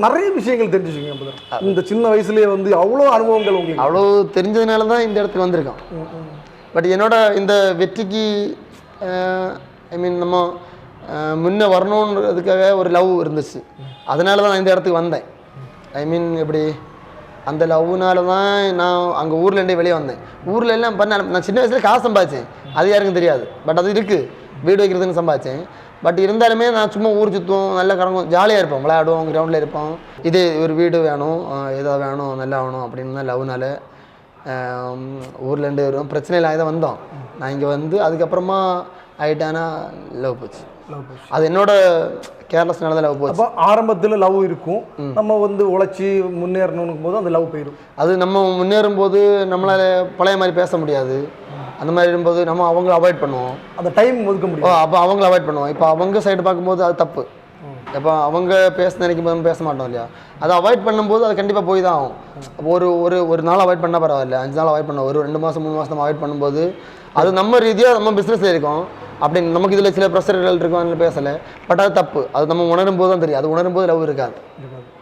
நிறைய விஷயங்கள் தெரிஞ்சுச்சிங்க இந்த சின்ன வயசுலேயே வந்து அவ்வளோ அனுபவங்கள் உங்களுக்கு. அவ்வளோ தெரிஞ்சதுனால தான் இந்த இடத்துக்கு வந்திருக்கோம். பட் என்னோட இந்த வெற்றிக்கு ஐ மீன் நம்ம முன்னே வரணுன்றதுக்காக ஒரு லவ் இருந்துச்சு. அதனால தான் நான் இந்த இடத்துக்கு வந்தேன். ஐ மீன் எப்படி அந்த லவ்னால தான் நான் அங்கே ஊர்லேருந்தே வெளியே வந்தேன். ஊரில் எல்லாம் நான் சின்ன வயசுல காசு சம்பாதிச்சேன், அது யாருக்கும் தெரியாது. பட் அது இருக்குது, வீடு வைக்கிறதுன்னு சம்பாதிச்சேன். பட் இருந்தாலுமே நான் சும்மா ஊர் சுற்றுவோம், நல்லா கறங்கும், ஜாலியாக இருப்போம், விளையாடுவோம், கிரவுண்டில் இருப்போம். இதே ஒரு வீடு வேணும், ஏதோ வேணும், நல்லா வேணும் அப்படின்னு தான் லவ்னால ஊர்லேருந்து வருவோம். பிரச்சனை இல்லாத தான் வந்தோம். நான் இங்கே வந்து அதுக்கப்புறமா ஆகிட்டானா லவ் போச்சு. அது என்னோட கேர்லெஸ்னால தான் லவ் போச்சு. அப்போ ஆரம்பத்தில் லவ் இருக்கும், நம்ம வந்து உழைச்சி முன்னேறணும் போது அந்த லவ் போயிடும். அது நம்ம முன்னேறும் போது நம்மளால் பழைய மாதிரி பேச முடியாது. அந்த மாதிரி இருக்கும்போது நம்ம அவங்கள அவாய்ட் பண்ணுவோம், அந்த டைம் ஒதுக்க முடியும். அப்போ அவங்கள அவாய்ட் பண்ணுவோம். இப்போ அவங்க சைடு பார்க்கும்போது அது தப்பு. இப்போ அவங்க பேச நினைக்கும் போது பேச மாட்டோம் இல்லையா? அதை அவாய்ட் பண்ணும்போது அது கண்டிப்பாக போய் தான் ஆகும். ஒரு நாள் அவாய்ட் பண்ணால் பரவாயில்ல, 5 நாள் அவாய்ட் பண்ண, ஒரு 2 மாதம் 3 மாதம் அவாய்ட் பண்ணும்போது அது நம்ம ரீதியாக நம்ம பிஸ்னஸில் இருக்கும். அப்படி நமக்கு இதில் சில ப்ரெஷர்கள் இருக்கும், அதில் பேசலை. பட் அது தப்பு. அது நம்ம உணரும் போது தான் தெரியும். அது உணரும் போது லவ் இருக்காது.